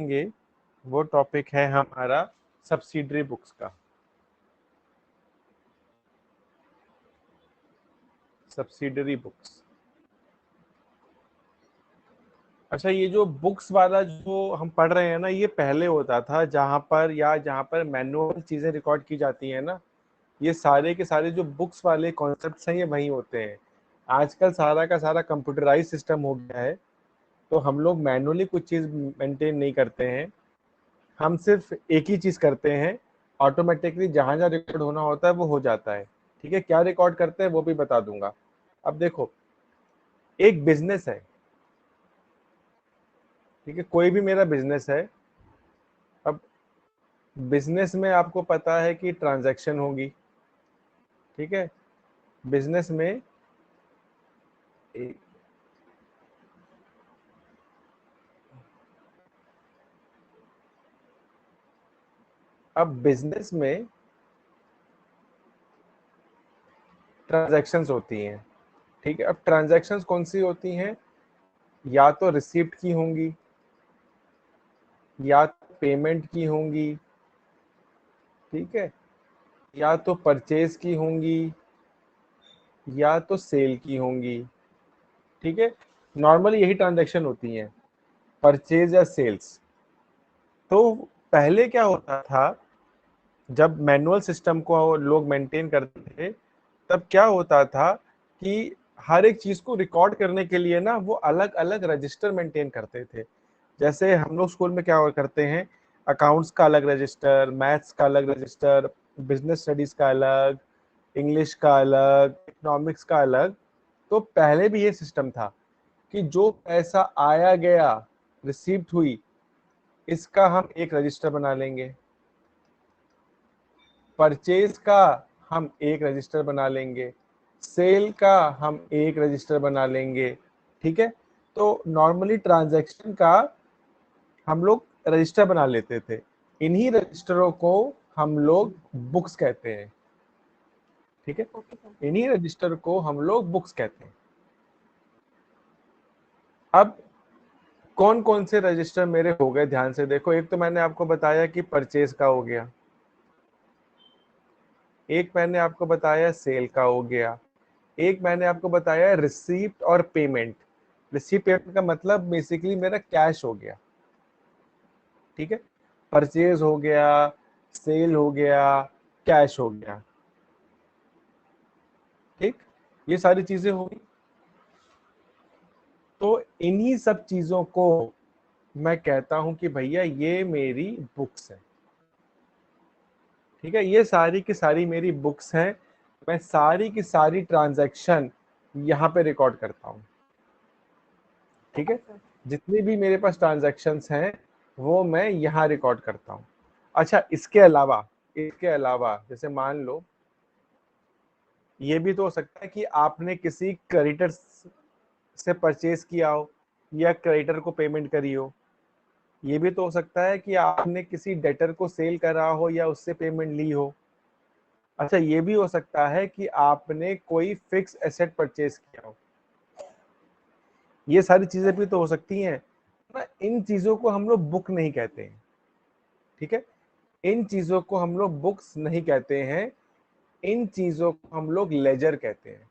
देखेंगे वो टॉपिक है हमारा सब्सिडरी बुक्स का। Subsidiary books. अच्छा, ये जो बुक्स वाला जो हम पढ़ रहे हैं ना, ये पहले होता था जहाँ पर मैनुअल चीजें रिकॉर्ड की जाती हैं ना, ये सारे के सारे जो बुक्स वाले कॉन्सेप्ट्स हैं ये वही होते हैं। आजकल सारा का सारा कंप्यूटराइज सिस्टम हो गया है, तो हम लोग मैनुअली कुछ चीज मेंटेन नहीं करते हैं। हम सिर्फ एक ही चीज करते हैं, ऑटोमेटिकली जहां जहां रिकॉर्ड होना होता है वो हो जाता है। ठीक है, क्या रिकॉर्ड करते हैं वो भी बता दूंगा। अब देखो, एक बिजनेस है, ठीक है, कोई भी मेरा बिजनेस है। अब बिजनेस में आपको पता है कि ट्रांजैक्शन होगी, ठीक है, बिजनेस में अब बिजनेस में ट्रांजैक्शंस होती हैं। ठीक है, अब ट्रांजैक्शंस कौन सी होती हैं? या तो रिसिप्ट की होंगी, या तो पेमेंट की होंगी, ठीक है, या तो परचेज की होंगी, या तो सेल की होंगी। ठीक है, नॉर्मली यही ट्रांजैक्शन होती हैं, परचेज या सेल्स। तो पहले क्या होता था, जब मैनुअल सिस्टम को लोग मेंटेन करते थे, तब क्या होता था कि हर एक चीज को रिकॉर्ड करने के लिए ना वो अलग अलग रजिस्टर मेंटेन करते थे। जैसे हम लोग स्कूल में क्या करते हैं, अकाउंट्स का अलग रजिस्टर, मैथ्स का अलग रजिस्टर, बिजनेस स्टडीज का अलग, इंग्लिश का अलग, इकोनॉमिक्स का अलग। तो पहले भी ये सिस्टम था कि जो पैसा आया गया, रिसीव्ड हुई, इसका हम एक रजिस्टर बना लेंगे, परचेज का हम एक रजिस्टर बना लेंगे, सेल का हम एक रजिस्टर बना लेंगे। ठीक है, तो नॉर्मली ट्रांजैक्शन का हम लोग रजिस्टर बना लेते थे। इन्हीं रजिस्टरों को हम लोग बुक्स कहते हैं। ठीक है, इन्हीं रजिस्टर को हम लोग बुक्स कहते हैं। अब कौन कौन से रजिस्टर मेरे हो गए, ध्यान से देखो। एक तो मैंने आपको बताया कि परचेज का हो गया, एक मैंने आपको बताया सेल का हो गया, एक मैंने आपको बताया रिसीप्ट और पेमेंट। रिसीप्ट पेमेंट का मतलब बेसिकली मेरा कैश हो गया। ठीक है, परचेज हो गया, सेल हो गया, कैश हो गया। ठीक, ये सारी चीजें हो गई। तो इन्हीं सब चीजों को मैं कहता हूं कि भैया ये मेरी बुक्स है। ठीक है, ये सारी की सारी मेरी बुक्स हैं। मैं सारी की सारी ट्रांजैक्शन यहाँ पे रिकॉर्ड करता हूँ। ठीक है, जितनी भी मेरे पास ट्रांजैक्शंस हैं वो मैं यहाँ रिकॉर्ड करता हूँ। अच्छा, इसके अलावा जैसे मान लो, ये भी तो हो सकता है कि आपने किसी क्रेडिटर से परचेज किया हो या क्रेडिटर को पेमेंट करी हो। ये भी तो हो सकता है कि आपने किसी डेटर को सेल करा हो या उससे पेमेंट ली हो। अच्छा, ये भी हो सकता है कि आपने कोई फिक्स एसेट परचेज किया हो। ये सारी चीजें भी तो हो सकती हैं ना। इन चीजों को हम लोग बुक नहीं कहते हैं। ठीक है, इन चीजों को हम लोग बुक्स नहीं कहते हैं, इन चीजों को हम लोग लेजर कहते हैं।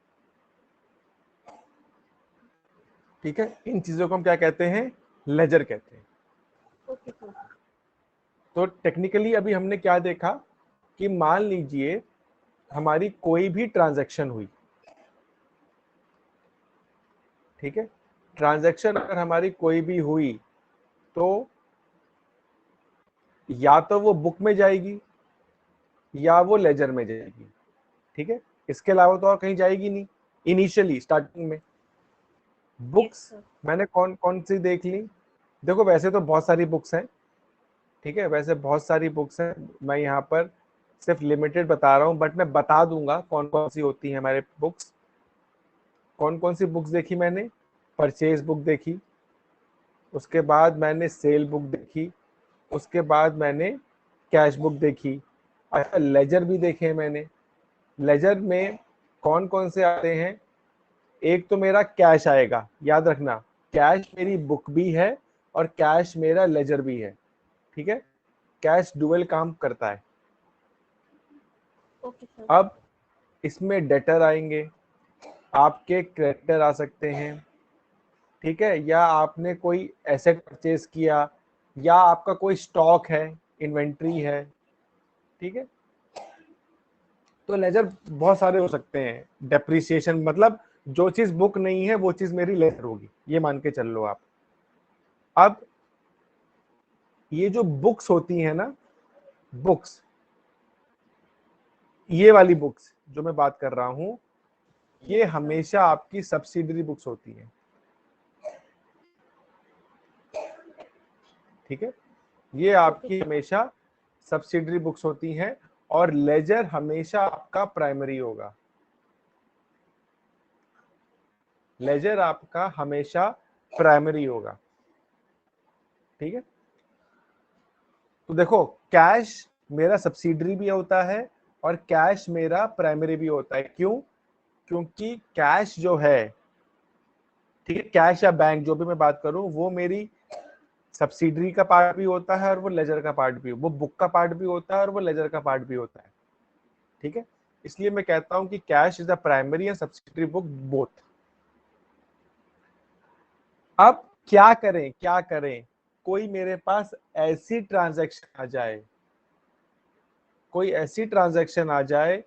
ठीक है, इन चीजों को हम क्या कहते हैं? लेजर कहते हैं। तो टेक्निकली अभी हमने क्या देखा कि मान लीजिए हमारी कोई भी ट्रांजैक्शन हुई। ठीक है, ट्रांजैक्शन अगर हमारी कोई भी हुई तो या तो वो बुक में जाएगी या वो लेजर में जाएगी। ठीक है, इसके अलावा तो और कहीं जाएगी नहीं इनिशियली स्टार्टिंग में। बुक्स मैंने कौन कौन सी देख ली? देखो, वैसे तो बहुत सारी बुक्स हैं। ठीक है, वैसे बहुत सारी बुक्स हैं, मैं यहाँ पर सिर्फ लिमिटेड बता रहा हूँ, बट मैं बता दूंगा कौन कौन सी होती है हमारे बुक्स। कौन कौन सी बुक्स देखी मैंने? परचेज बुक देखी, उसके बाद मैंने सेल बुक देखी, उसके बाद मैंने कैश बुक देखी। अच्छा, लेजर भी देखे मैंने। लेजर में कौन कौन से आते हैं? एक तो मेरा कैश आएगा, याद रखना, कैश मेरी बुक भी है और कैश मेरा लेजर भी है। ठीक है, कैश डुअल काम करता है। Okay sir. अब इसमें डेटर आएंगे, आपके क्रेडिटर आ सकते हैं, ठीक है, या आपने कोई एसेट परचेज किया, या आपका कोई स्टॉक है, इन्वेंट्री है, ठीक है। तो लेजर बहुत सारे हो सकते हैं। डेप्रिसिएशन मतलब जो चीज बुक नहीं है वो चीज मेरी लेजर होगी, ये मान के चल लो आप। अब ये जो बुक्स होती है ना, बुक्स, ये वाली बुक्स जो मैं बात कर रहा हूं, ये हमेशा आपकी सब्सिडरी बुक्स होती है, ठीक है, ये आपकी हमेशा सब्सिडरी बुक्स होती हैं, और लेजर हमेशा आपका प्राइमरी होगा। लेजर आपका हमेशा प्राइमरी होगा, ठीक है। तो देखो, कैश मेरा सब्सिडरी भी होता है और कैश मेरा प्राइमरी भी होता है। क्यों? क्योंकि कैश जो है, ठीक है, कैश या बैंक जो भी मैं बात करूं, वो मेरी सब्सिडरी का पार्ट भी होता है और वो लेजर का पार्ट भी, वो बुक का पार्ट भी होता है और वो लेजर का पार्ट भी होता है, ठीक है। इसलिए मैं कहता हूं कि cash is the primary and subsidiary book both. अब क्या करें, क्या करें? कोई मेरे पास ऐसी ट्रांजैक्शन आ जाए, कोई ऐसी ट्रांजैक्शन आ जाए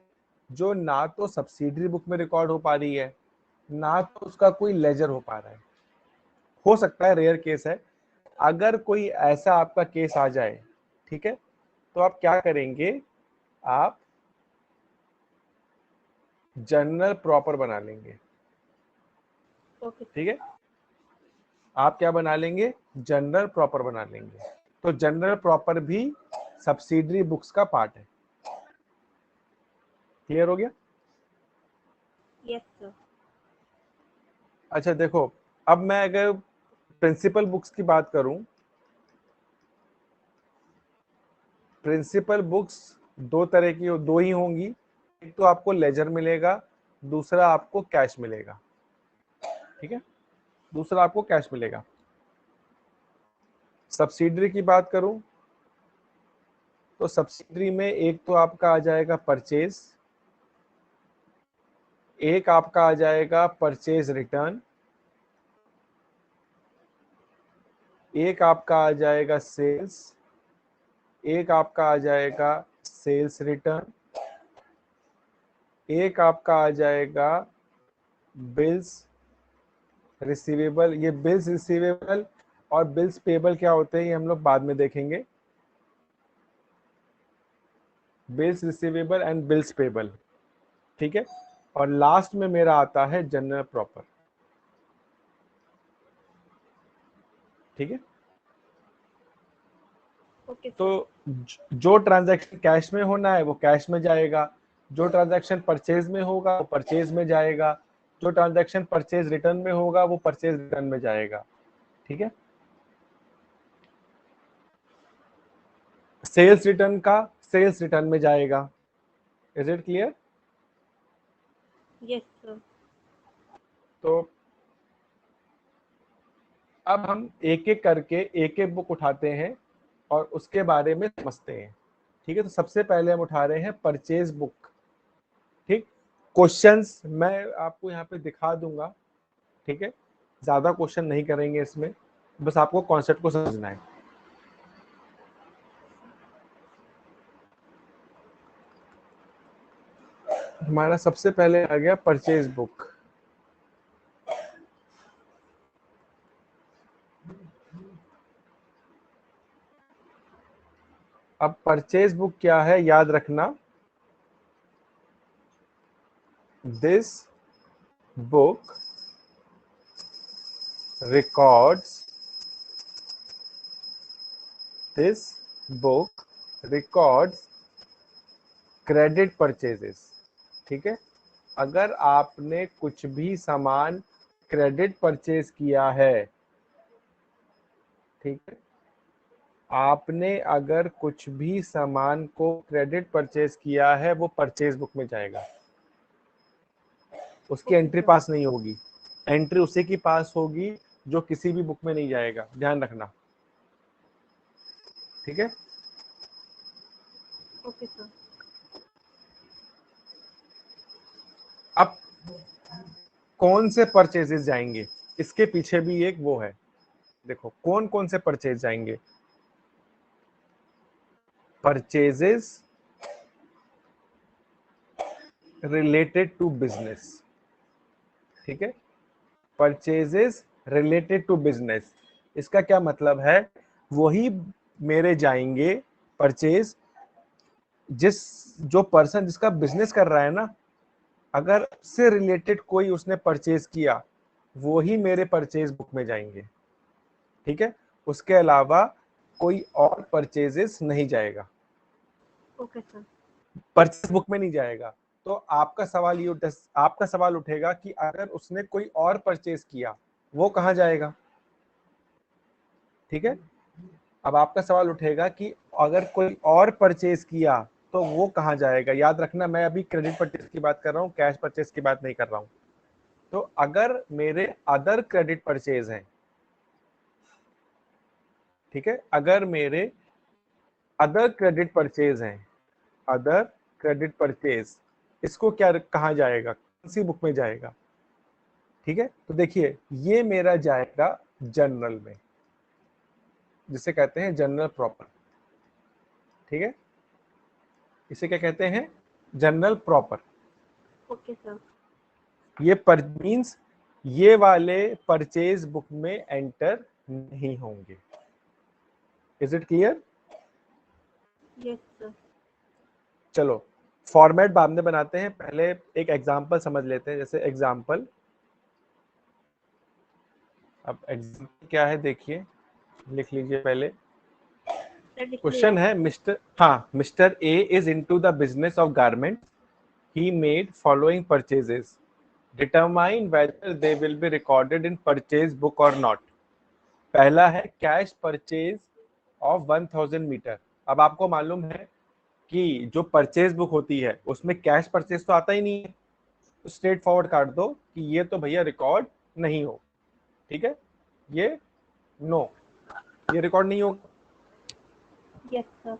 जो ना तो सब्सिडरी बुक में रिकॉर्ड हो पा रही है, ना तो उसका कोई लेजर हो पा रहा है। हो सकता है, रेयर केस है। अगर कोई ऐसा आपका केस आ जाए, ठीक है, तो आप क्या करेंगे, आप जर्नल प्रॉपर बना लेंगे, ठीक है। आप क्या बना लेंगे? जर्नल प्रॉपर बना लेंगे। तो जर्नल प्रॉपर भी सब्सिडरी बुक्स का पार्ट है। क्लियर हो गया? Yes sir. अच्छा देखो, अब मैं अगर प्रिंसिपल बुक्स की बात करूं, प्रिंसिपल बुक्स दो तरह की, दो ही होंगी। एक तो आपको लेजर मिलेगा, दूसरा आपको कैश मिलेगा, ठीक है, दूसरा आपको कैश मिलेगा। सब्सिडरी की बात करूं तो सब्सिडरी में एक तो आपका आ जाएगा परचेज, एक आपका आ जाएगा परचेज रिटर्न, एक आपका आ जाएगा सेल्स, एक आपका आ जाएगा सेल्स रिटर्न, एक आपका आ जाएगा बिल्स रिसीवेबल। ये बिल्स रिसीवेबल और बिल्स पेबल क्या होते हैं ये हम लोग बाद में देखेंगे। Bills receivable and bills payable, ठीक है। और लास्ट में मेरा आता है जनरल प्रॉपर, ठीक है। तो जो ट्रांजैक्शन कैश में होना है वो कैश में जाएगा, जो ट्रांजैक्शन परचेज में होगा वो परचेज में जाएगा, जो ट्रांजैक्शन परचेज रिटर्न में होगा वो परचेज रिटर्न में जाएगा, ठीक है। सेल्स रिटर्न का सेल्स रिटर्न में जाएगा। Is it clear? Yes sir. तो अब हम एक एक करके एक एक बुक उठाते हैं और उसके बारे में समझते हैं, ठीक है। तो सबसे पहले हम उठा रहे हैं परचेज बुक, ठीक। क्वेश्चंस मैं आपको यहाँ पे दिखा दूंगा, ठीक है, ज्यादा क्वेश्चन नहीं करेंगे इसमें, बस आपको कॉन्सेप्ट को समझना है। हमारा सबसे पहले आ गया परचेज बुक। अब परचेज बुक क्या है याद रखना, this book records this book records credit purchases, ठीक है। अगर आपने कुछ भी सामान क्रेडिट परचेज किया है, ठीक है, आपने अगर कुछ भी सामान को क्रेडिट परचेज किया है वो परचेज बुक में जाएगा, उसकी एंट्री पास नहीं होगी। एंट्री उसी की पास होगी जो किसी भी बुक में नहीं जाएगा, ध्यान रखना। ठीक है। Okay sir. अब कौन से परचेजेस जाएंगे, इसके पीछे भी एक वो है, देखो कौन कौन से परचेज जाएंगे। परचेजेस रिलेटेड टू बिजनेस, ठीक है, परचेजेस रिलेटेड टू बिजनेस। इसका क्या मतलब है, वही मेरे जाएंगे परचेज जो पर्सन जिसका बिजनेस कर रहा है ना, अगर से रिलेटेड कोई उसने परचेज किया, वो ही मेरे परचेज बुक में जाएंगे, ठीक है। उसके अलावा कोई और परचेजेस नहीं जाएगा, ओके सर। परचेज बुक में नहीं जाएगा। तो आपका सवाल उठेगा कि अगर उसने कोई और परचेज किया, वो कहाँ जाएगा, ठीक है। अब आपका सवाल उठेगा कि अगर कोई और परचेज किया तो वो कहाँ जाएगा। याद रखना, मैं अभी क्रेडिट परचेज की बात कर रहा हूँ, कैश परचेज की बात नहीं कर रहा हूँ। तो अगर मेरे अदर क्रेडिट परचेज हैं, ठीक है, अगर मेरे अदर क्रेडिट परचेज हैं, अदर क्रेडिट परचेज, इसको क्या कहाँ जाएगा, कौन सी बुक में जाएगा, ठीक है। तो देखिए ये मेरा जाएगा जनरल में, जिसे कहते हैं जनरल प्रॉपर, ठीक है। इसे क्या कहते हैं, जनरल प्रॉपर। Okay sir. ये मीन्स ये वाले परचेज बुक में एंटर नहीं होंगे। Is it clear. Yes sir. चलो फॉर्मेट बाद में बनाते हैं, पहले एक एग्जांपल समझ लेते हैं। जैसे एग्जांपल, अब एग्जांपल क्या है देखिए, लिख लीजिए पहले। सर लिख क्वेश्चन लिया। है mister A is into the business of garment, he made following purchases, determine whether they will be recorded in purchase book और नॉट। पहला है कैश परचेज ऑफ 1000 मीटर। अब आपको मालूम है कि जो परचेज बुक होती है उसमें कैश परचेज तो आता ही नहीं है, तो स्ट्रेट फॉरवर्ड काट दो कि ये तो भैया रिकॉर्ड नहीं हो, ठीक है, ये नो, ये रिकॉर्ड नहीं होगा। Yes sir.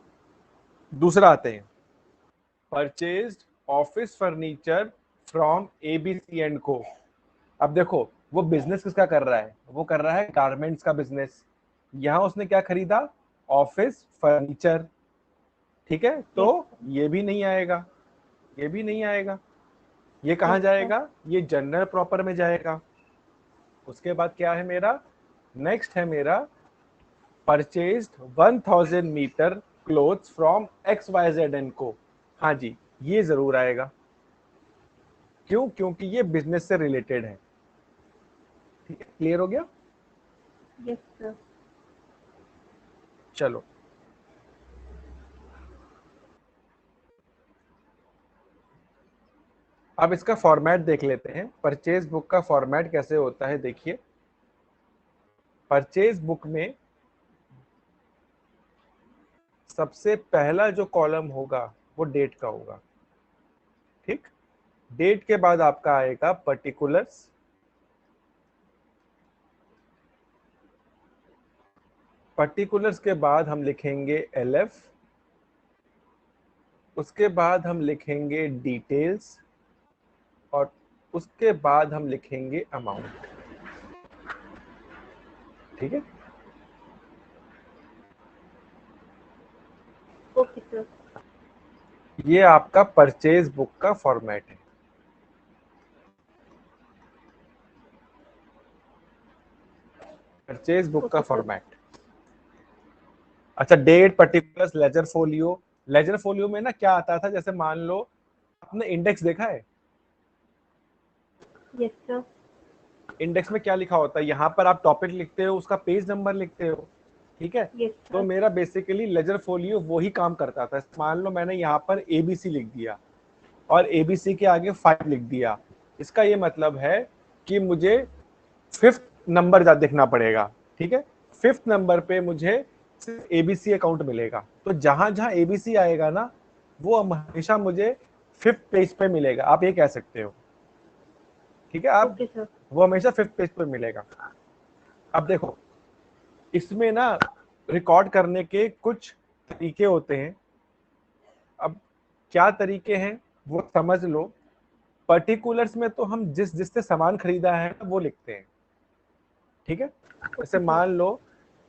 दूसरा आते हैं, purchased office furniture from ABC and को। अब देखो वो बिजनेस किसका कर रहा है, वो कर रहा है गारमेंट्स का बिजनेस। यहां उसने क्या खरीदा, ऑफिस फर्नीचर, ठीक है। तो ये भी नहीं आएगा, ये भी नहीं आएगा। ये कहाँ यस सर। जाएगा, ये जनरल प्रॉपर में जाएगा। उसके बाद क्या है मेरा, नेक्स्ट है मेरा purchased 1000 metre cloths from XYZ and co. हाँ जी, ये जरूर आएगा। क्यों, क्योंकि ये बिजनेस से रिलेटेड है, ठीक है। क्लियर हो गया। Yes sir. चलो अब इसका फॉर्मेट देख लेते हैं, परचेज बुक का फॉर्मेट कैसे होता है। देखिए परचेज बुक में सबसे पहला जो कॉलम होगा वो डेट का होगा, ठीक। डेट के बाद आपका आएगा पर्टिकुलर्स, पर्टिकुलर्स के बाद हम लिखेंगे LF, उसके बाद हम लिखेंगे डिटेल्स, और उसके बाद हम लिखेंगे अमाउंट, ठीक है। Okay sir. ये आपका परचेज बुक का फॉर्मेट है। परचेज बुक का ओके सर। फॉर्मेट। अच्छा, date, particulars, ledger folio. Ledger folio में ना क्या आता था, जैसे मान लो आपने इंडेक्स देखा है, यस सर। इंडेक्स में क्या लिखा होता है, यहाँ पर आप टॉपिक लिखते हो, उसका पेज नंबर लिखते हो, ठीक है। यस तो सर। मेरा बेसिकली लेजर फोलियो वही काम करता था। मान लो मैंने यहाँ पर ABC लिख दिया और ABC के आगे 5 लिख दिया, इसका ये मतलब है कि मुझे 5th नंबर देखना पड़ेगा, ठीक है। 5th नंबर पे मुझे सिर्फ ABC अकाउंट मिलेगा। तो जहां जहां ABC आएगा ना, वो हमेशा मुझे 5th पेज पे मिलेगा, आप ये कह सकते हो, ठीक है। आप ओके सर। वो हमेशा 5th पेज पे मिलेगा। अब देखो इसमें ना रिकॉर्ड करने के कुछ तरीके होते हैं। अब क्या तरीके हैं वो समझ लो। पर्टिकुलर्स में तो हम जिससे सामान खरीदा है वो लिखते हैं, ठीक है। जैसे मान लो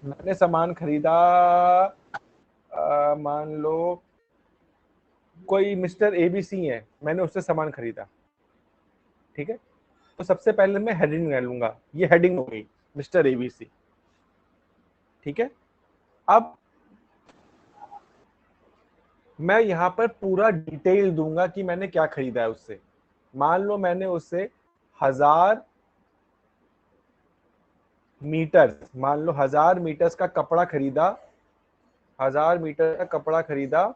मैंने सामान खरीदा, मान लो कोई मिस्टर एबीसी है, मैंने उससे सामान खरीदा, ठीक है। तो सबसे पहले मैं हेडिंग ले लूंगा, ये हेडिंग हो गई मिस्टर एबीसी, ठीक है। अब मैं यहाँ पर पूरा डिटेल दूंगा कि मैंने क्या खरीदा है उससे। मान लो मैंने उससे 1000 मीटर, मान लो 1000 मीटर्स का कपड़ा खरीदा, 1000 मीटर का कपड़ा खरीदा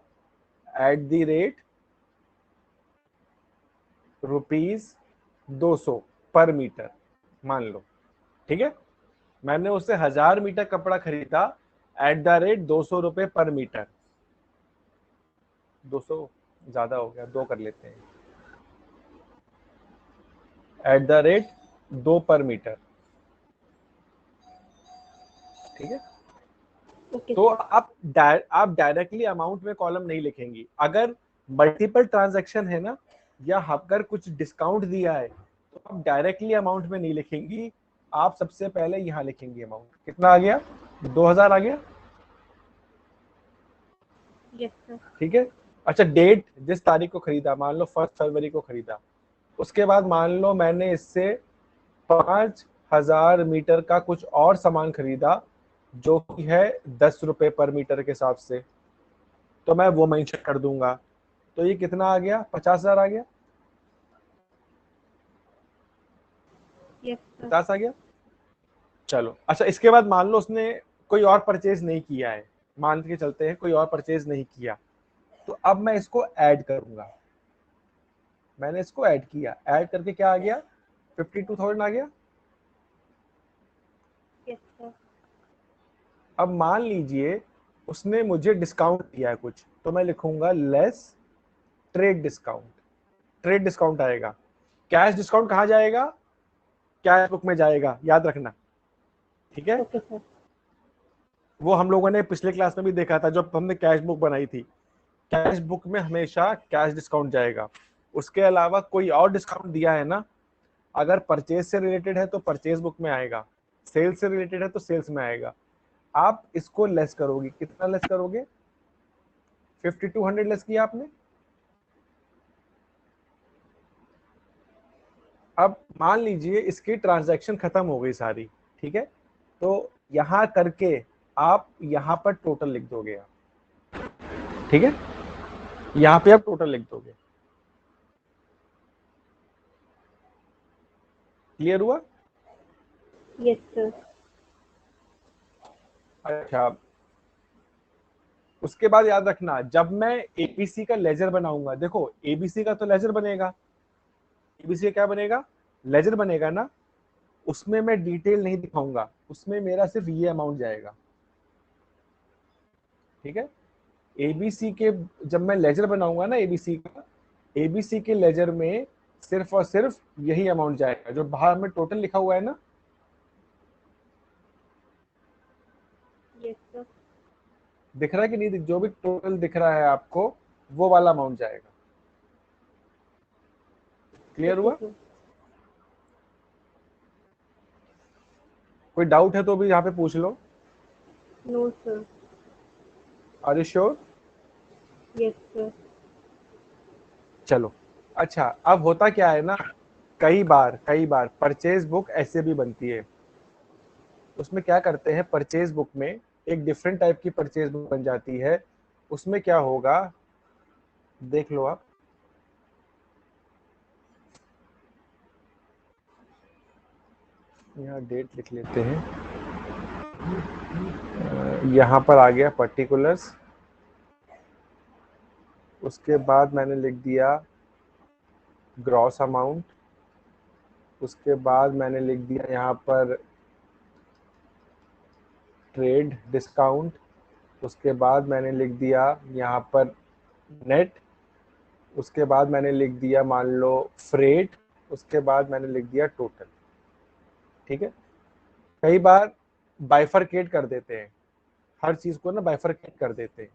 @ ₹200 पर मीटर, मान लो, ठीक है। मैंने उससे 1000 मीटर कपड़ा खरीदा @200 रुपए पर मीटर। 200 ज्यादा हो गया, 2 कर लेते हैं, @2 पर मीटर, ठीक है। ओके तो सर। आप डायरेक्टली अमाउंट में कॉलम नहीं लिखेंगी। अगर मल्टीपल ट्रांजैक्शन है ना, या अगर कुछ डिस्काउंट दिया है तो आप डायरेक्टली अमाउंट में नहीं लिखेंगी। आप सबसे पहले यहाँ लिखेंगी अमाउंट। कितना आ गया? 2000 आ गया, यस सर। ठीक है। अच्छा, डेट जिस तारीख को खरीदा, मान लो 1 फरवरी को खरीदा, उसके बाद मान लो मैंने इससे 5000 मीटर का कुछ और सामान खरीदा जो कि है 10 रुपए पर मीटर के हिसाब से, तो मैं वो मेंशन कर दूंगा। तो ये कितना आ गया? 50,000 आ गया, यस सर। 50 आ गया। चलो, अच्छा, इसके बाद मान लो उसने कोई और परचेज नहीं किया है, मान के चलते हैं कोई और परचेज नहीं किया, तो अब मैं इसको ऐड करूंगा। मैंने इसको ऐड किया, ऐड करके क्या आ गया? 52,000 आ गया। Yes sir. अब मान लीजिए उसने मुझे डिस्काउंट दिया है कुछ, तो मैं लिखूंगा less trade discount. Trade discount आएगा। कैश डिस्काउंट कहाँ जाएगा? कैश बुक में जाएगा, याद रखना, ठीक है। Okay sir. वो हम लोगों ने पिछले क्लास में भी देखा था जब हमने कैश बुक बनाई थी। कैश बुक में हमेशा कैश डिस्काउंट जाएगा। उसके अलावा कोई और डिस्काउंट दिया है ना, अगर परचेज से रिलेटेड है तो परचेज बुक में आएगा, सेल्स से रिलेटेड है तो सेल्स में आएगा। आप इसको लेस करोगे, कितना लेस करोगे? 5200 लेस किया आपने। अब मान लीजिए इसकी ट्रांजैक्शन खत्म हो गई सारी, ठीक है। तो यहां करके आप यहां पर टोटल लिख दोगे आप, ठीक है। यहां पे आप टोटल लिख दोगे। क्लियर हुआ? Yes sir. अच्छा, उसके बाद याद रखना, जब मैं एबीसी का लेजर बनाऊंगा, देखो एबीसी का तो लेजर बनेगा, एबीसी का क्या बनेगा? लेजर बनेगा ना। उसमें मैं डिटेल नहीं दिखाऊंगा, उसमें मेरा सिर्फ ये अमाउंट जाएगा, ठीक है। एबीसी के, जब मैं लेजर बनाऊंगा ना एबीसी का, एबीसी के लेजर में सिर्फ और सिर्फ यही अमाउंट जाएगा जो बाहर में टोटल लिखा हुआ है ना। Yes sir. दिख रहा है कि नहीं? जो भी टोटल दिख रहा है आपको, वो वाला अमाउंट जाएगा। क्लियर ओके हुआ? सर। कोई डाउट है तो भी यहाँ पे पूछ लो। No sir. Are you sure? Yes sir. चलो, अच्छा, अब होता क्या है ना, कई बार परचेज बुक ऐसे भी बनती है। उसमें क्या करते हैं, परचेज बुक में एक डिफरेंट टाइप की परचेज बुक बन जाती है। उसमें क्या होगा, देख लो आप। यहाँ डेट लिख लेते हैं। यहाँ पर आ गया पर्टिकुलर्स, उसके बाद मैंने लिख दिया ग्रॉस अमाउंट, उसके बाद मैंने लिख दिया यहाँ पर ट्रेड डिस्काउंट, उसके बाद मैंने लिख दिया यहाँ पर नेट, उसके बाद मैंने लिख दिया मान लो फ्रेट, उसके बाद मैंने लिख दिया टोटल, ठीक है। कई बार बाइफरकेट कर देते हैं, हर चीज को ना बाइफरकेट कर देते हैं,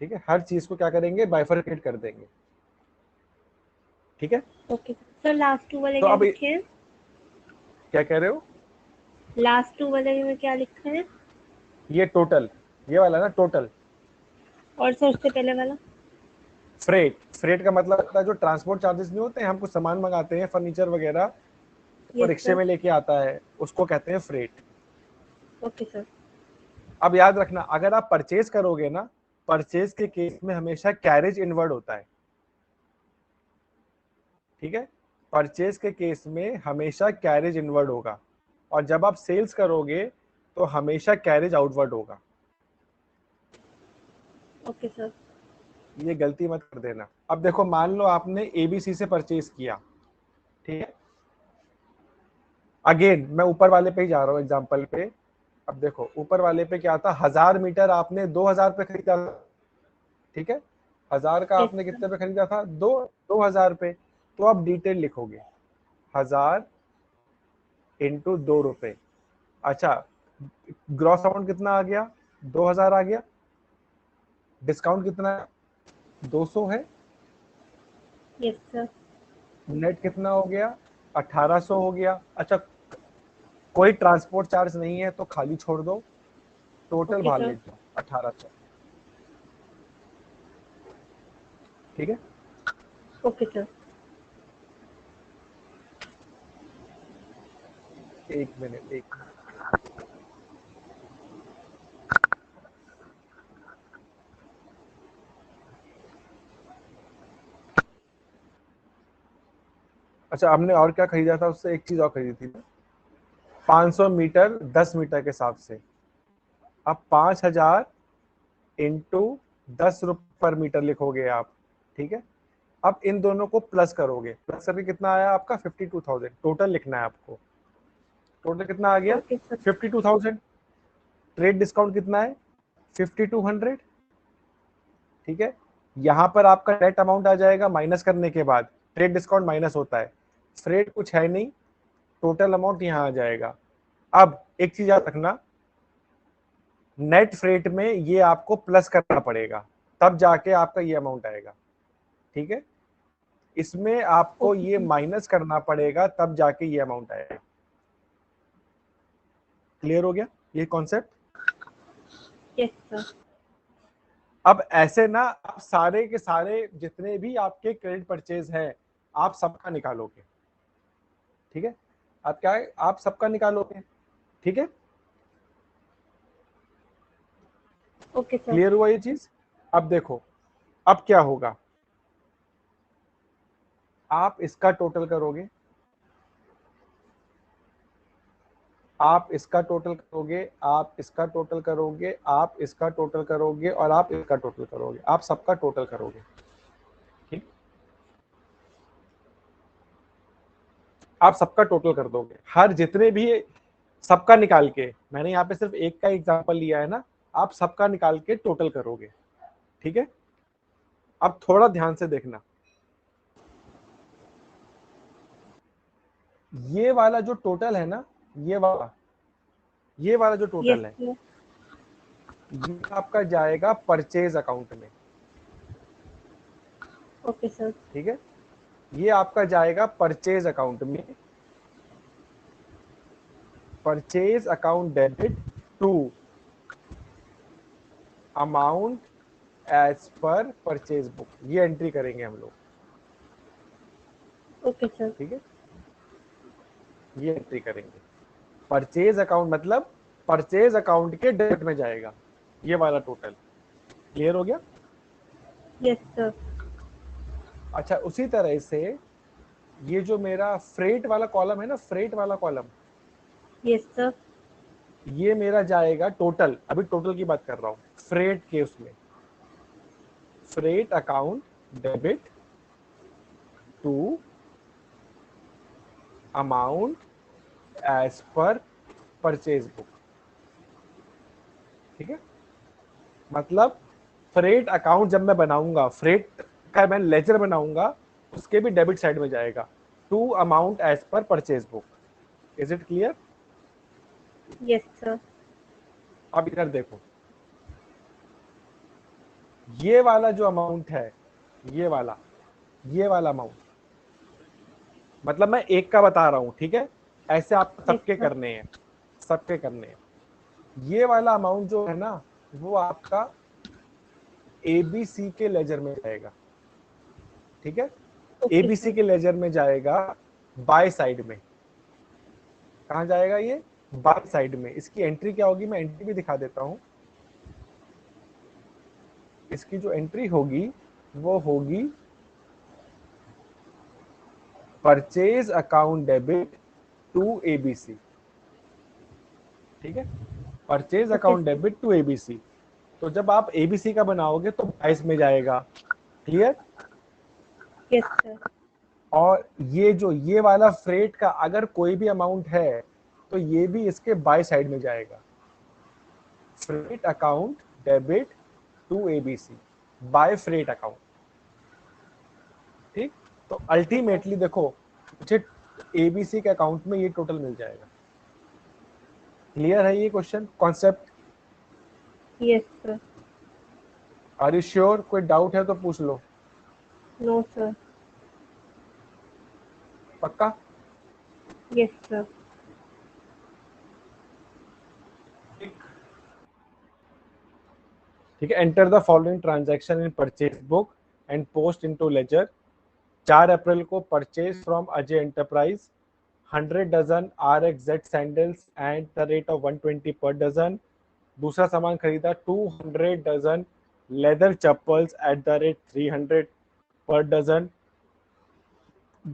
ठीक है, हर चीज को क्या करेंगे, बाइफरकेट कर देंगे, ठीक है। ओके सर, लास्ट टू वाले तो क्या अब लिखे हैं? क्या कह रहे हो, लास्ट टू वाले में क्या लिखा है? ये टोटल, ये वाला ना टोटल, और सर उससे पहले वाला? फ्रेट, फ्रेट का मतलब होता है जो ट्रांसपोर्ट चार्जेस नहीं होते हैं, हम कुछ सामान मंगाते हैं फर्नीचर वगैरह, तो यस रिक्शे सर। में लेके आता है, उसको कहते हैं फ्रेट। Okay sir. अब याद रखना, अगर आप परचेज करोगे ना, परचेज के केस में हमेशा कैरेज इनवर्ड होता है, ठीक है, परचेज के केस में हमेशा कैरेज इनवर्ड होगा, और जब आप सेल्स करोगे तो हमेशा कैरेज आउटवर्ड होगा। Okay sir. ये गलती मत कर देना। अब देखो, मान लो आपने एबीसी से परचेज किया, ठीक है, अगेन मैं ऊपर वाले पे ही जा रहा हूँ एग्जांपल पे। अब देखो ऊपर वाले पे क्या था, 1000 मीटर आपने 2000 पे खरीदा, ठीक है, 1000 का यस आपने सर। कितने पे खरीदा था, 2000 पे, तो आप डिटेल लिखोगे 1000 इंटू 2 रुपए। अच्छा, ग्रॉस अमाउंट कितना आ गया, 2000 आ गया, डिस्काउंट कितना है, 200 है, यस सर। नेट कितना हो गया, 1800 हो गया। अच्छा, कोई ट्रांसपोर्ट चार्ज नहीं है तो खाली छोड़ दो, टोटल ओके बाहर सर। लिख दो 1800, ठीक है। Okay sir. एक मिनट, एक मिनट। अच्छा, हमने और क्या खरीदा था उससे, एक चीज और खरीदी थी, 500 मीटर 10 मीटर के हिसाब से। अब 5000 इंटू 10 रुपए पर मीटर लिखोगे आप, ठीक है। अब इन दोनों को प्लस करोगे, प्लस करके कितना आया आपका, 52,000 टोटल लिखना है आपको। टोटल कितना आ गया, ओके सर। 52,000। ट्रेड डिस्काउंट कितना है, 5200, ठीक है। यहाँ पर आपका नेट अमाउंट आ जाएगा माइनस करने के बाद, ट्रेड डिस्काउंट माइनस होता है, फ्रेट कुछ है नहीं, टोटल अमाउंट यहाँ आ जाएगा। अब एक चीज याद रखना, नेट फ्रेट में ये आपको प्लस करना पड़ेगा, तब जाके आपका ये अमाउंट आएगा, ठीक है। इसमें आपको ओके ये सर। माइनस करना पड़ेगा, तब जाके ये अमाउंट आएगा। क्लियर हो गया ये कॉन्सेप्ट। Yes sir. अब ऐसे ना, आप सारे के सारे जितने भी आपके क्रेडिट परचेज हैं, आप सबका निकालोगे, ठीक है। आप क्या है, आप सबका निकालोगे, ठीक है। Okay sir. क्लियर हुआ ये चीज। अब देखो, अब क्या होगा, आप इसका टोटल करोगे, आप इसका टोटल करोगे, आप इसका टोटल करोगे, आप इसका टोटल करोगे, और आप इसका टोटल करोगे, आप सबका टोटल करोगे, ठीक। आप सबका टोटल कर दोगे, हर जितने भी, सबका निकाल के, मैंने यहाँ पे सिर्फ एक का एग्जांपल लिया है ना, आप सबका निकाल के टोटल करोगे, ठीक है। अब थोड़ा ध्यान से देखना, ये वाला जो टोटल है ना, ये वाला जो यस टोटल है, सर। ये आपका जाएगा परचेज अकाउंट में, ओके सर। ठीक है। ये आपका जाएगा परचेज अकाउंट में, purchase account debit to amount as per purchase book, ये एंट्री करेंगे हम लोग, ओके सर। ठीक है। ये एंट्री करेंगे, परचेज अकाउंट मतलब परचेज अकाउंट के डेबिट में जाएगा ये वाला टोटल। क्लियर हो गया। Yes sir. अच्छा, उसी तरह से ये जो मेरा फ्रेट वाला कॉलम है ना, फ्रेट वाला कॉलम, यस सर। ये मेरा जाएगा टोटल, अभी टोटल की बात कर रहा हूँ, फ्रेट के उसमें, freight account debit to amount as per purchase book, ठीक है। मतलब फ्रेट अकाउंट जब मैं बनाऊंगा, फ्रेट का मैं लेजर बनाऊंगा, उसके भी डेबिट साइड में जाएगा, to amount as per purchase book. Is it clear. Yes sir. अब इधर देखो, ये वाला जो अमाउंट है, ये वाला अमाउंट, मतलब मैं एक का बता रहा हूं, ठीक है, ऐसे आप Yes, सबके sir. करने हैं, सबके करने हैं। ये वाला अमाउंट जो है ना, वो आपका एबीसी के लेजर में जाएगा, ठीक है, Okay, एबीसी sir. के लेजर में जाएगा बाय साइड में। कहां जाएगा ये? बाय साइड में। इसकी एंट्री क्या होगी, मैं एंट्री भी दिखा देता हूं। इसकी जो एंट्री होगी वो होगी purchase account debit to ABC, ठीक है, purchase Okay, account sir. Debit to ABC. तो जब आप एबीसी का बनाओगे तो 22 में जाएगा, क्लियर। Yes, sir. और ये वाला फ्रेट का अगर कोई भी अमाउंट है तो ये भी इसके बाय साइड में जाएगा, freight account debit to ABC, by freight account, ठीक। तो Okay, sir. अल्टीमेटली देखो, मुझे एबीसी के अकाउंट में ये टोटल मिल जाएगा। क्लियर है ये question concept? Yes, sir. Are you sure? कोई डाउट है तो पूछ लो। No, sir. पक्का? Yes, sir. ठीक है, enter the following transaction in purchase book and post into ledger. 4 April को purchase from Ajay Enterprise 100 dozen RXZ sandals and the rate of 120 per dozen. दूसरा सामान खरीदा 200 dozen leather chappals at the rate 300 per dozen.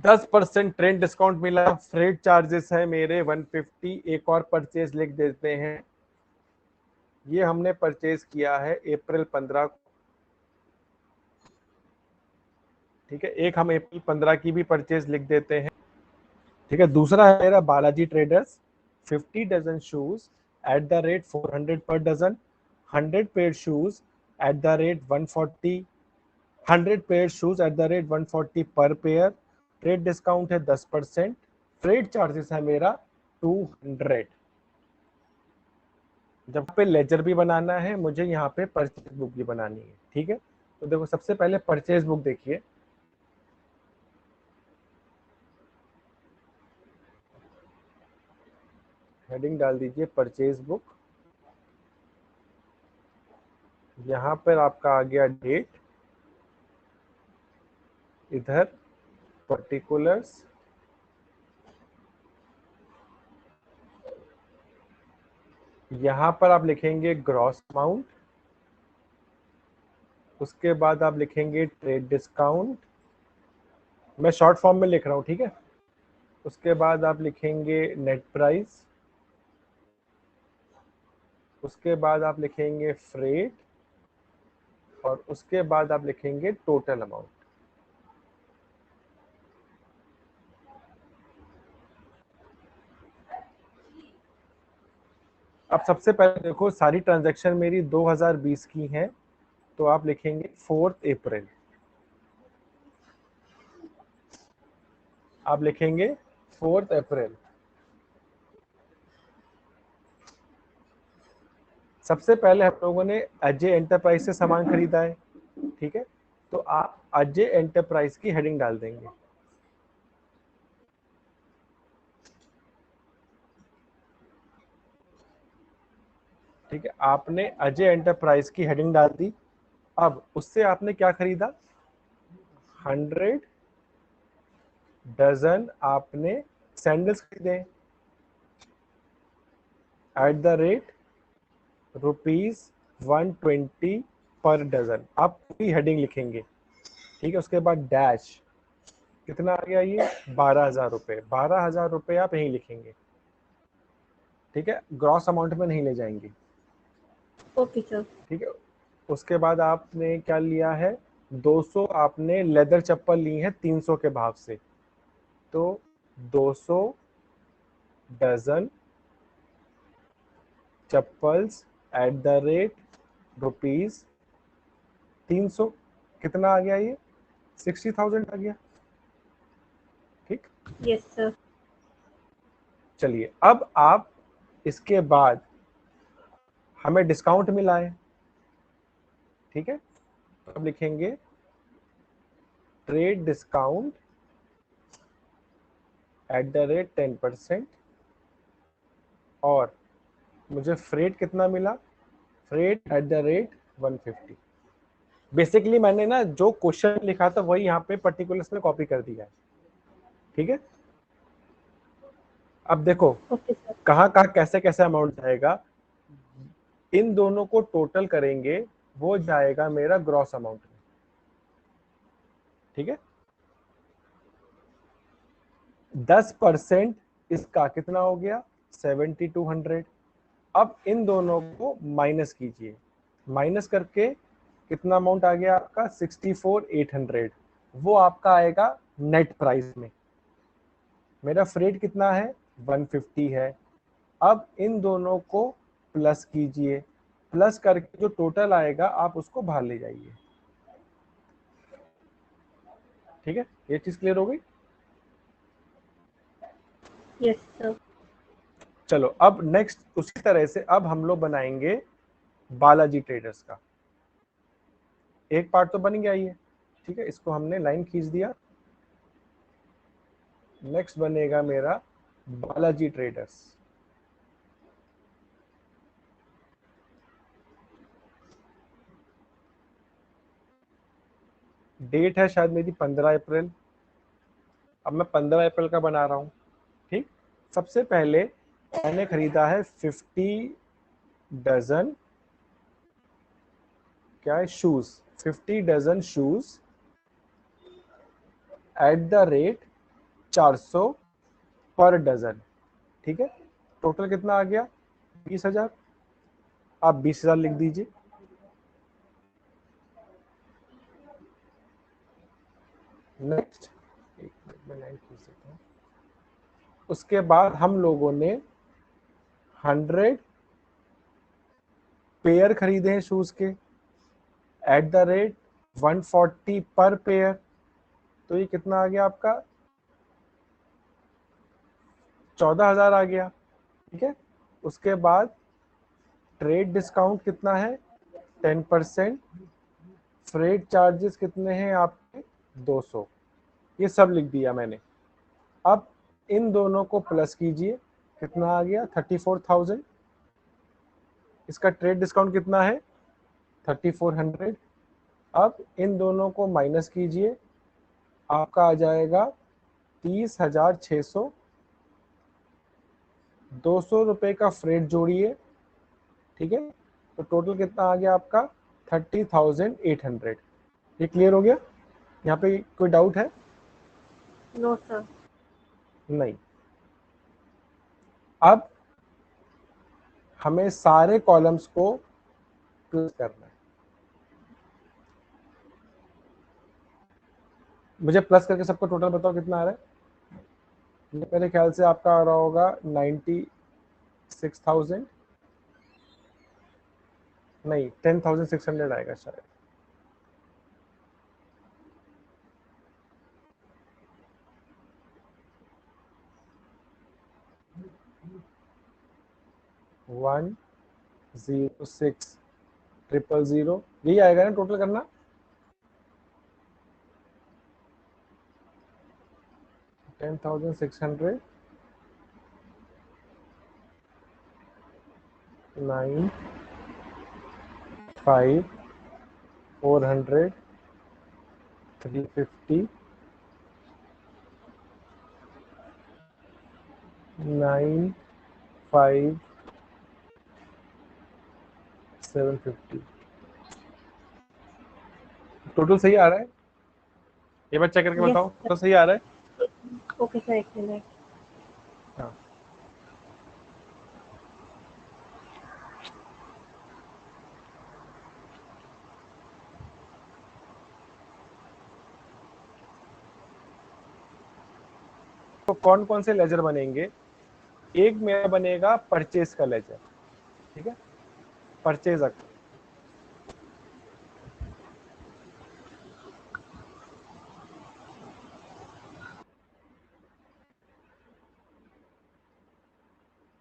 10% trade discount मिला। Freight charges है मेरे 150। एक और purchase लिख देते हैं, ये हमने परचेज किया है अप्रैल 15 को, ठीक है, एक हम अप्रैल 15 की भी परचेज लिख देते हैं, ठीक है। दूसरा है मेरा Balaji Traders 50 dozen shoes at the rate 400 per dozen, 100 pair shoes at the rate 140, 100 pair shoes at the rate 140 per pair. Trade discount है 10%। फ्रेट चार्जेस है मेरा 200। जब पे लेजर भी बनाना है मुझे, यहाँ पे परचेज बुक भी बनानी है, ठीक है। तो देखो सबसे पहले परचेज बुक देखिए, हेडिंग डाल दीजिए परचेज बुक। यहाँ पर आपका आ गया डेट, इधर पर्टिकुलर्स, यहाँ पर आप लिखेंगे ग्रॉस अमाउंट, उसके बाद आप लिखेंगे ट्रेड डिस्काउंट, मैं शॉर्ट फॉर्म में लिख रहा हूँ, ठीक है। उसके बाद आप लिखेंगे नेट प्राइस, उसके बाद आप लिखेंगे फ्रेट, और उसके बाद आप लिखेंगे टोटल अमाउंट। अब सबसे पहले देखो सारी ट्रांजैक्शन मेरी 2020 की हैं, तो आप लिखेंगे 4 अप्रैल, आप लिखेंगे 4 अप्रैल। सबसे पहले हम लोगों ने अजय एंटरप्राइज से सामान खरीदा है, ठीक है, तो आप अजय एंटरप्राइज की हेडिंग डाल देंगे, ठीक है। आपने अजय एंटरप्राइज की हेडिंग डाल दी। अब उससे आपने क्या खरीदा, 100 डजन आपने सैंडल्स खरीदे eight the rate ₹120 per dozen. आप पूरी हेडिंग लिखेंगे, ठीक है। उसके बाद डैश, कितना आ गया ये, 12,000 रुपये। 12,000 रुपये आप यहीं लिखेंगे, ठीक है, ग्रॉस अमाउंट में नहीं ले जाएंगे, Okay, sir. ठीक है। उसके बाद आपने क्या लिया है, 200 आपने लेदर चप्पल ली है 300 के भाव से, तो 200 dozen chappals at the rate ₹300। कितना आ गया ये, 60,000 आ गया, ठीक। Yes, sir. चलिए अब आप इसके बाद हमें डिस्काउंट मिला है, ठीक है, तो अब लिखेंगे trade discount at the rate 10%, और मुझे फ्रेट कितना मिला, freight eight the rate 150। Basically मैंने ना जो क्वेश्चन लिखा था वही यहाँ पे पर्टिकुलर्स में कॉपी कर दिया है, ठीक है। अब देखो ओके सर। कहाँ कहाँ कैसे कैसे अमाउंट जाएगा, इन दोनों को टोटल करेंगे वो जाएगा मेरा ग्रॉस अमाउंट में, ठीक है। 10% इसका कितना हो गया 7200। अब इन दोनों को माइनस कीजिए, माइनस करके कितना अमाउंट आ गया आपका 64800, वो आपका आएगा नेट प्राइस में। मेरा फ्रेट कितना है 150 है। अब इन दोनों को प्लस कीजिए, प्लस करके जो टोटल आएगा आप उसको बाहर ले जाइए, ठीक है। ये चीज क्लियर हो गई। Yes sir. चलो अब नेक्स्ट उसी तरह से अब हम लोग बनाएंगे बालाजी ट्रेडर्स का। एक पार्ट तो बन गया ये, ठीक है, इसको हमने लाइन खींच दिया। नेक्स्ट बनेगा मेरा बालाजी ट्रेडर्स। डेट है शायद मेरी 15 अप्रैल। अब मैं 15 अप्रैल का बना रहा हूँ, ठीक। सबसे पहले मैंने खरीदा है 50 डजन, क्या है, shoes, 50 dozen shoes at the rate 400 per dozen, ठीक है। टोटल कितना आ गया 20,000। आप 20,000 लिख दीजिए। नेक्स्ट, एक मिनट में लाइन खींच सकता हूँ। उसके बाद हम लोगों ने 100 पेयर खरीदे हैं शूज के eight the rate 140 per pair, तो ये कितना आ गया आपका 14,000 आ गया, ठीक है। उसके बाद ट्रेड डिस्काउंट कितना है 10%, फ्रेट चार्जेस कितने हैं आपके 200, ये सब लिख दिया मैंने। अब इन दोनों को प्लस कीजिए, कितना आ गया 34,000। इसका ट्रेड डिस्काउंट कितना है 3400। अब इन दोनों को माइनस कीजिए, आपका आ जाएगा 30,600। 200 रुपए का फ्रेट जोड़िए, ठीक है, तो टोटल कितना आ गया आपका 30,800। ये क्लियर हो गया। यहाँ पे कोई डाउट है? No sir. नहीं। अब हमें सारे कॉलम्स को क्लोज करना है। मुझे प्लस करके सबको टोटल बताओ कितना आ रहा है। ये मेरे ख्याल से आपका आ रहा होगा 96,000, नहीं 10,600 आएगा शायद। वन 06,000 यही आएगा ना टोटल करना। 10,600 9 5 400 350 9 5 750। टोटल सही आ रहा है? ये बार चेक करके यस बताओ सर। तो सही आ रहा है। ओके सर, एक मिनट। हाँ, तो कौन कौन से लेजर बनेंगे। एक मेरा बनेगा परचेज का लेजर, ठीक है, purchase account.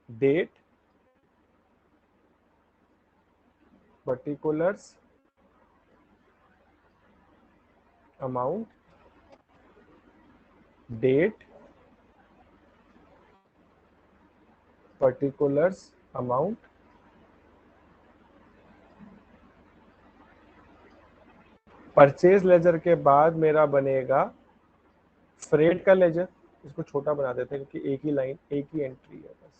Date particulars amount, date, particulars amount, purchase ledger के बाद मेरा बनेगा फ्रेट का लेजर। इसको छोटा बना देते हैं क्योंकि एक ही लाइन, एक ही एंट्री है बस।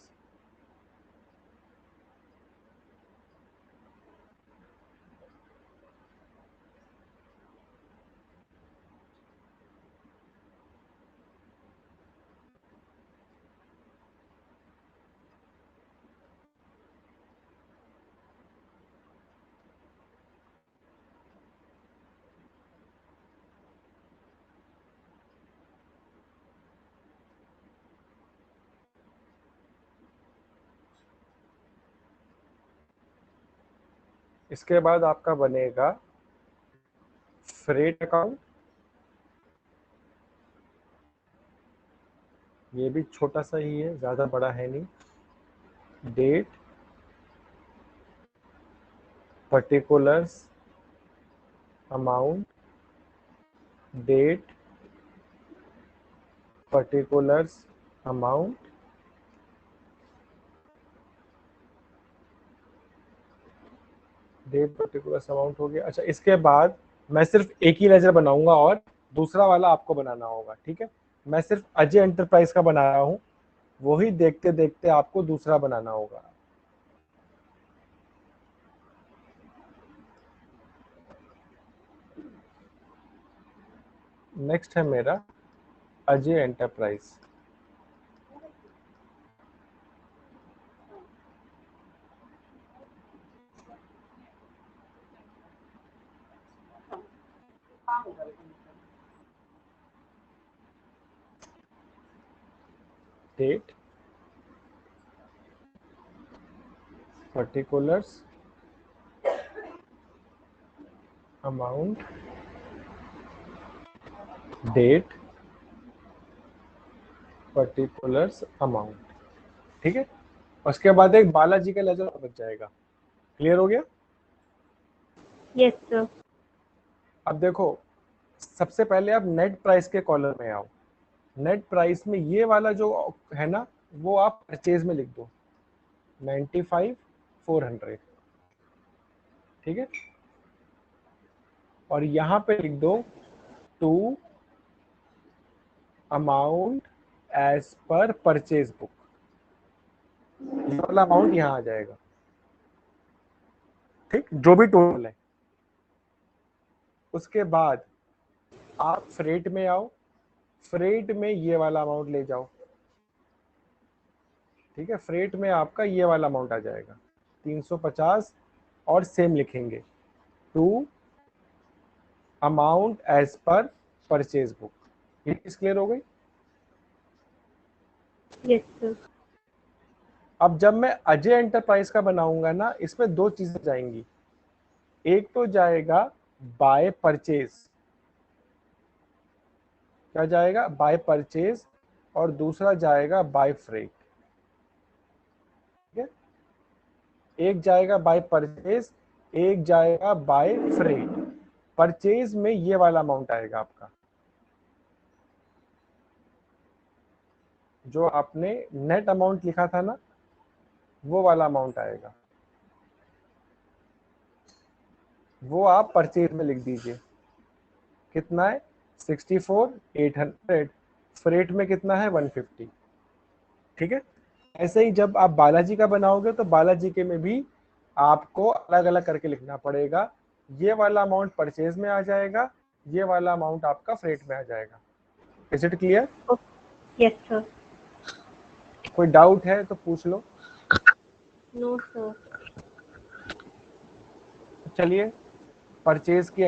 इसके बाद आपका बनेगा फ्रेट अकाउंट, ये भी छोटा सा ही है, ज्यादा बड़ा है नहीं। Date, particulars amount, date, particulars amount, date particulars amount हो गया। अच्छा, इसके बाद मैं सिर्फ एक ही लेजर बनाऊंगा और दूसरा वाला आपको बनाना होगा, ठीक है। मैं सिर्फ अजय एंटरप्राइज का बना रहा हूं, वही देखते देखते आपको दूसरा बनाना होगा। नेक्स्ट है मेरा Ajay Enterprise. Date, particulars amount, date, particulars amount, ठीक है। उसके बाद एक बालाजी का लेजर बच जाएगा। क्लियर हो गया? Yes, sir. अब देखो, सबसे पहले आप नेट प्राइस के कॉलम में आओ। नेट प्राइस में ये वाला जो है ना, वो आप परचेज में लिख दो 95,400, ठीक है। और यहाँ पे लिख दो to amount as per purchase book, ये वाला अमाउंट यहाँ आ जाएगा, ठीक, जो भी टोटल है। उसके बाद आप फ्रेट में आओ, फ्रेट में ये वाला अमाउंट ले जाओ, ठीक है। फ्रेट में आपका ये वाला अमाउंट आ जाएगा 350, और सेम लिखेंगे to amount as per purchase book. ये चीज क्लियर हो गई? Yes, sir. अब जब मैं अजय एंटरप्राइज का बनाऊंगा ना, इसमें दो चीजें जाएंगी। एक तो जाएगा बाय परचेज, क्या जाएगा? बाय परचेज, और दूसरा जाएगा बाय फ्रेट, ठीक है। एक जाएगा बाय परचेज, एक जाएगा बाय फ्रेट। परचेज में ये वाला अमाउंट आएगा आपका, जो आपने नेट अमाउंट लिखा था ना, वो वाला अमाउंट आएगा, वो आप परचेज में लिख दीजिए। कितना है? 64,800। फ्रेट में कितना है? 150, ठीक है। ऐसे ही जब आप बालाजी का बनाओगे तो बालाजी के में भी आपको अलग अलग करके लिखना पड़ेगा। ये वाला अमाउंट परचेज में आ जाएगा, ये वाला अमाउंट आपका फ्रेट में आ जाएगा। Is it clear? Yes, sir. कोई डाउट है तो पूछ लो। No, sir. चलिए, परचेज की